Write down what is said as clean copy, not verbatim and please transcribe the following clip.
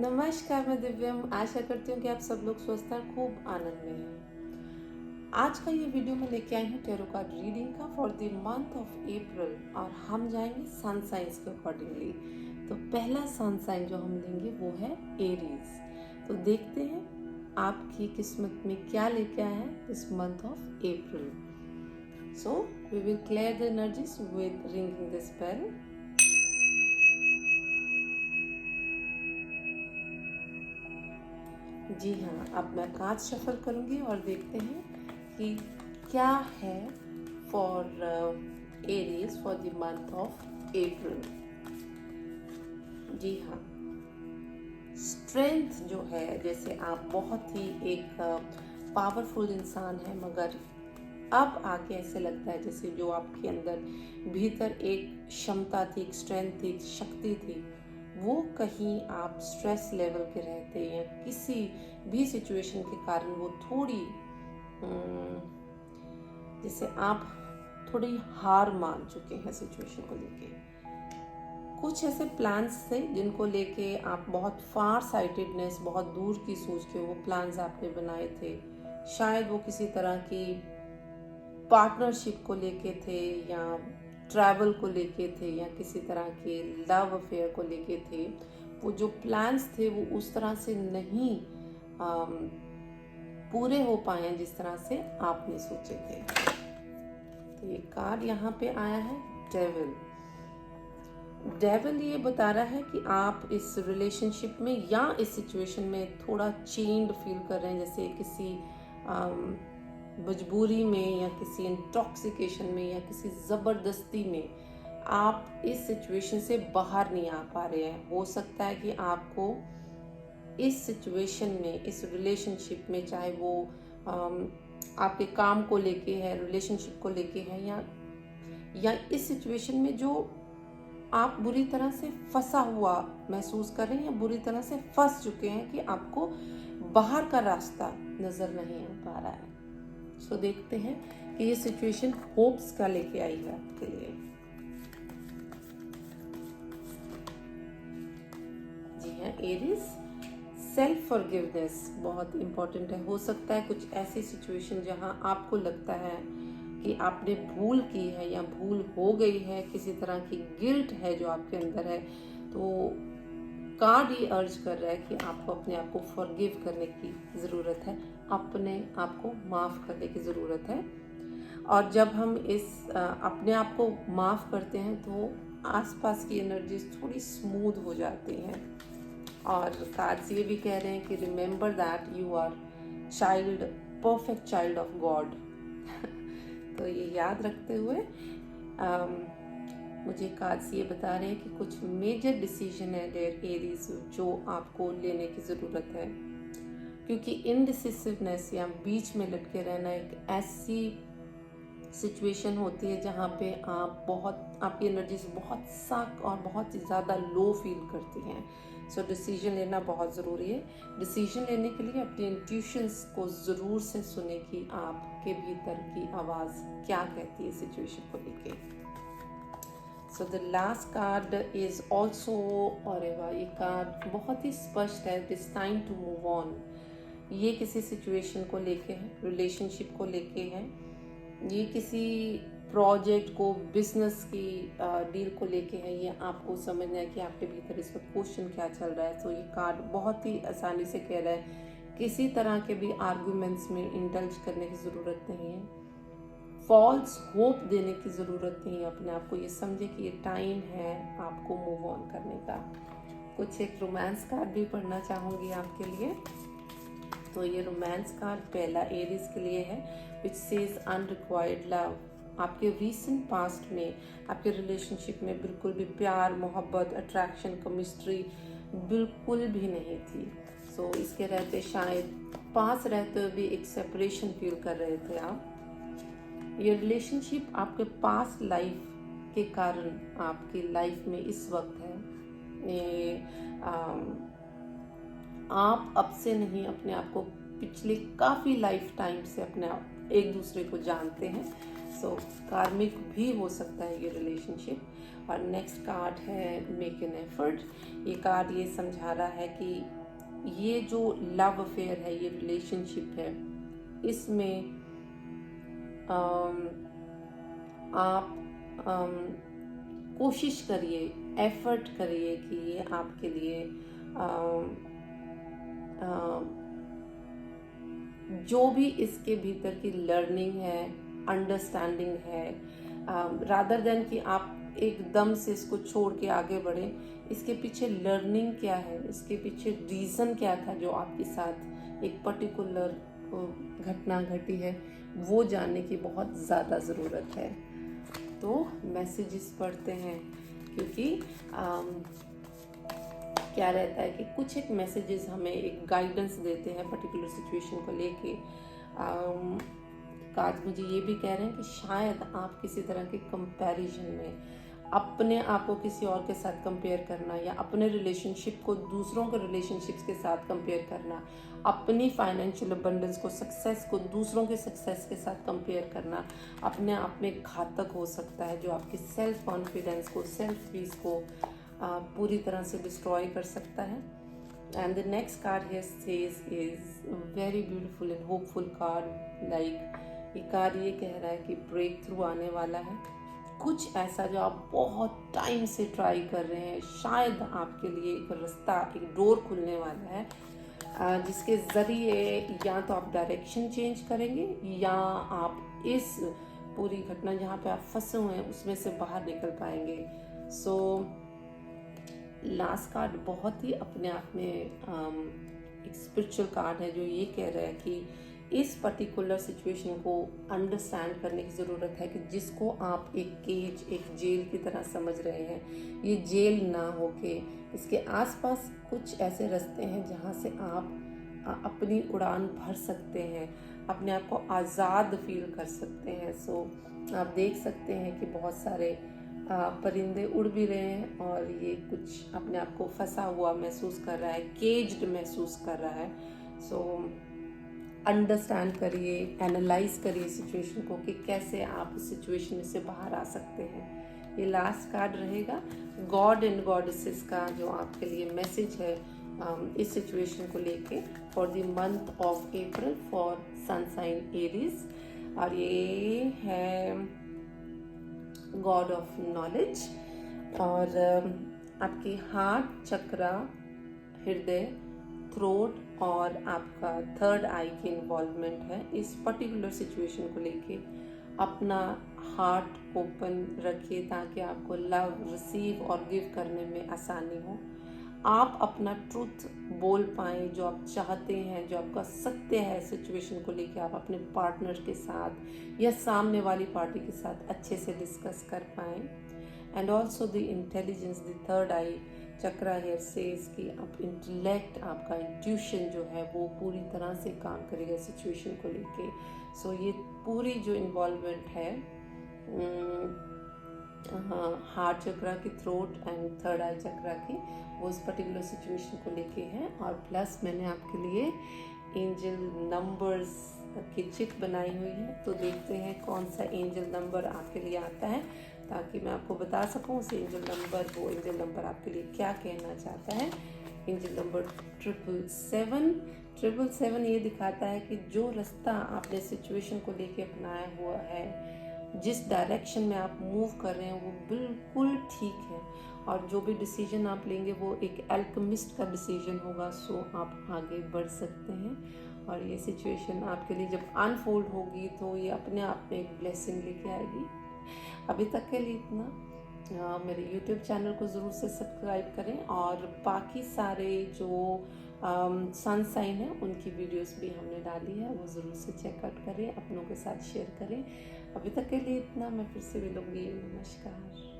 नमस्कार, मैं दिव्यम। आशा करती हूँ कि आप सब लोग स्वस्थ और खूब आनंद में हैं। आज का ये वीडियो मैं लेके आई हूँ टैरो कार्ड रीडिंग का फॉर द मंथ ऑफ अप्रैल, और हम जाएंगे सन साइंस के अकॉर्डिंगली। तो पहला सन साइन जो हम लेंगे वो है एरीज। तो देखते हैं आपकी किस्मत में क्या लेके आया है इस month of April. So we will clear the energies with ringing the spell. जी हाँ, अब मैं कार्ड शफल करूँगी और देखते हैं कि क्या है for Aries for the month of April. जी हाँ, स्ट्रेंथ जो है, जैसे आप बहुत ही एक पावरफुल इंसान है, मगर अब आके ऐसे लगता है जैसे जो आपके अंदर भीतर एक क्षमता थी, एक स्ट्रेंथ थी, एक शक्ति थी, वो कहीं आप स्ट्रेस लेवल के रहते या किसी भी सिचुएशन के कारण वो थोड़ी जैसे आप थोड़ी हार मान चुके हैं सिचुएशन को लेके। कुछ ऐसे प्लान्स थे जिनको लेके आप बहुत फार साइटेडनेस, बहुत दूर की सोच के वो प्लान्स आपने बनाए थे। शायद वो किसी तरह की पार्टनरशिप को लेके थे, या ट्रैवल को लेके थे, या किसी तरह के लव अफेयर को लेके थे। वो जो प्लान्स थे वो उस तरह से नहीं पूरे हो पाए जिस तरह से आपने सोचे थे। तो ये कार्ड यहाँ पे आया है डेविल। डेविल ये बता रहा है कि आप इस रिलेशनशिप में या इस सिचुएशन में थोड़ा चेंड फील कर रहे हैं, जैसे किसी मजबूरी में या किसी इंटॉक्सिकेशन में या किसी ज़बरदस्ती में आप इस सिचुएशन से बाहर नहीं आ पा रहे हैं। हो सकता है कि आपको इस सिचुएशन में, इस रिलेशनशिप में, चाहे वो आपके काम को लेके है, रिलेशनशिप को लेके है, या इस सिचुएशन में जो आप बुरी तरह से फंसा हुआ महसूस कर रहे हैं या बुरी तरह से फंस चुके हैं कि आपको बाहर का रास्ता नजर नहीं आ पा रहा है। सो देखते हैं कि ये सिचुएशन होप्स का लेके आई है आपके लिए। जी हाँ, एरीज, सेल्फ फॉरगिवनेस बहुत इंपॉर्टेंट है। हो सकता है कुछ ऐसी सिचुएशन जहां आपको लगता है कि आपने भूल की है या भूल हो गई है, किसी तरह की गिल्ट है जो आपके अंदर है, तो कार्ड ये अर्ज कर रहा है कि आपको अपने आप को फॉरगिव करने की ज़रूरत है, अपने आप को माफ़ करने की ज़रूरत है। और जब हम इस अपने आप को माफ़ करते हैं तो आसपास की एनर्जीज थोड़ी स्मूथ हो जाती हैं। और कार्ड्स ये भी कह रहे हैं कि remember that you are child, perfect child of God. तो ये याद रखते हुए मुझे कार्ड्स ये बता रहे हैं कि कुछ मेजर डिसीजन है डेयर एरीज जो आपको लेने की ज़रूरत है, क्योंकि इनडिसिसिवनेस या बीच में लटके रहना एक ऐसी सिचुएशन होती है जहाँ पे आपकी एनर्जीज बहुत सक और बहुत ज़्यादा लो फील करती हैं। सो डिसीजन लेना बहुत ज़रूरी है। डिसीजन लेने के लिए अपनी इंट्यूशंस को ज़रूर से सुने कि आपके भीतर की आवाज़ क्या कहती है सिचुएशन को लेके। So the last card is also, और ये कार्ड बहुत ही स्पष्ट है, this time to move on. ये किसी सिचुएशन को लेके है, रिलेशनशिप को लेके है, ये किसी प्रोजेक्ट को, बिजनेस की डील को लेके है। ये आपको समझना है कि आपके भीतर इस वक्त क्वेश्चन क्या चल रहा है। तो ये कार्ड बहुत ही आसानी से कह रहा है किसी तरह के भी आर्गुमेंट्स में इंडल्ज करने की ज़रूरत नहीं है, फॉल्स होप देने की ज़रूरत नहीं है। अपने आप को ये समझे कि ये टाइम है आपको मूव ऑन करने का। कुछ एक रोमांस कार्ड भी पढ़ना चाहूँगी आपके लिए। तो ये रोमांस कार्ड पहला एरीज के लिए है, विच सेज अनरिक्वायर्ड लव। आपके रीसेंट पास्ट में आपके रिलेशनशिप में बिल्कुल भी प्यार, मोहब्बत, अट्रैक्शन, केमिस्ट्री बिल्कुल भी नहीं थी। सो इसके रहते शायद पास रहते हुए भी एक सेपरेशन फील कर रहे थे आप। ये रिलेशनशिप आपके पास लाइफ के कारण आपकी लाइफ में इस वक्त है। ये आप अब से नहीं, अपने आप को पिछले काफ़ी लाइफ टाइम से अपने आप एक दूसरे को जानते हैं। सो कार्मिक भी हो सकता है ये रिलेशनशिप। और नेक्स्ट कार्ड है मेक एन एफर्ट। ये कार्ड ये समझा रहा है कि ये जो लव अफेयर है, ये रिलेशनशिप है, इसमें आप कोशिश करिए, एफर्ट करिए कि ये आपके लिए जो भी इसके भीतर की लर्निंग है, अंडरस्टैंडिंग है, रादर देन कि आप एकदम से इसको छोड़ के आगे बढ़ें, इसके पीछे लर्निंग क्या है, इसके पीछे रीज़न क्या था जो आपके साथ एक पर्टिकुलर घटना घटी है, वो जानने की बहुत ज़्यादा ज़रूरत है। तो मैसेजेस पढ़ते हैं, क्योंकि क्या रहता है कि कुछ एक मैसेजेस हमें एक गाइडेंस देते हैं पर्टिकुलर सिचुएशन को लेके। कार्ड मुझे ये भी कह रहे हैं कि शायद आप किसी तरह के कंपैरिजन में अपने आप को किसी और के साथ कंपेयर करना, या अपने रिलेशनशिप को दूसरों के रिलेशनशिप्स के साथ कंपेयर करना, अपनी फाइनेंशियल अबंडेंस को, सक्सेस को दूसरों के सक्सेस के साथ कंपेयर करना अपने आप में घातक हो सकता है, जो आपकी सेल्फ कॉन्फिडेंस को, सेल्फ पीस को पूरी तरह से डिस्ट्रॉय कर सकता है। And the next card here says is very beautiful and hopeful card. Like ये कार्ड ये कह रहा है कि ब्रेक थ्रू आने वाला है, कुछ ऐसा जो आप बहुत टाइम से ट्राई कर रहे हैं, शायद आपके लिए एक रास्ता, एक डोर खुलने वाला है, जिसके ज़रिए या तो आप डायरेक्शन चेंज करेंगे, या आप इस पूरी घटना जहाँ पे आप फंसे हुए हैं उसमें से बाहर निकल पाएंगे। सो लास्ट कार्ड बहुत ही अपने आप में एक स्पिरिचुअल कार्ड है, जो ये कह रहा है कि इस पर्टिकुलर सिचुएशन को अंडरस्टैंड करने की ज़रूरत है, कि जिसको आप एक केज, एक जेल की तरह समझ रहे हैं, ये जेल ना होके इसके आसपास कुछ ऐसे रास्ते हैं जहाँ से आप अपनी उड़ान भर सकते हैं, अपने आप को आज़ाद फील कर सकते हैं। सो आप देख सकते हैं कि बहुत सारे परिंदे उड़ भी रहे हैं, और ये कुछ अपने आप को फंसा हुआ महसूस कर रहा है, केज्ड महसूस कर रहा है। सो अंडरस्टैंड करिए, एनालाइज करिए सिचुएशन को, कि कैसे आप उस सिचुएशन से बाहर आ सकते हैं। ये लास्ट कार्ड रहेगा गॉड एंड गॉडेसेस का, जो आपके लिए मैसेज है इस सिचुएशन को लेके for the month of April for sun sign Aries. और ये है गॉड ऑफ नॉलेज, और आपकी हार्ट चक्रा, हृदय, थ्रोट और आपका थर्ड आई की इन्वॉल्वमेंट है। इस पर्टिकुलर सिचुएशन को लेके अपना हार्ट ओपन रखिए, ताकि आपको लव रिसीव और गिव करने में आसानी हो, आप अपना ट्रुथ बोल पाएँ, जो आप चाहते हैं, जो आपका सत्य है सिचुएशन को लेके, आप अपने पार्टनर के साथ या सामने वाली पार्टी के साथ अच्छे से डिस्कस कर पाएँ। And also the intelligence, the third eye chakra here says कि आप इंटेलेक्ट, आपका इंट्यूशन जो है वो पूरी तरह से काम करेगा सिचुएशन को लेके। सो ये पूरी जो इन्वॉल्वमेंट है हार्ट चक्रा की, थ्रोट एंड थर्ड आई चक्रा की, वो इस पर्टिकुलर सिचुएशन को लेके है। और प्लस मैंने आपके लिए एंजल नंबर्स की चिट बनाई हुई है, तो देखते हैं कौन सा एंजल नंबर आपके लिए आता है, ताकि मैं आपको बता सकूं उस एंजल नंबर, वो एंजल नंबर आपके लिए क्या कहना चाहता है। एंजल नंबर 777 ये दिखाता है कि जो रास्ता आपने सिचुएशन को लेके अपनाया हुआ है, जिस डायरेक्शन में आप मूव कर रहे हैं वो बिल्कुल ठीक है, और जो भी डिसीजन आप लेंगे वो एक अल्केमिस्ट का डिसीजन होगा। सो आप आगे बढ़ सकते हैं, और ये सिचुएशन आपके लिए जब अनफोल्ड होगी तो ये अपने आप में एक ब्लेसिंग लेके आएगी। अभी तक के लिए इतना। मेरे YouTube चैनल को ज़रूर से सब्सक्राइब करें, और बाकी सारे जो सन साइन है उनकी वीडियोस भी हमने डाली है, वो ज़रूर से चेकआउट करें, अपनों के साथ शेयर करें। अभी तक के लिए इतना, मैं फिर से मिलूंगी। नमस्कार।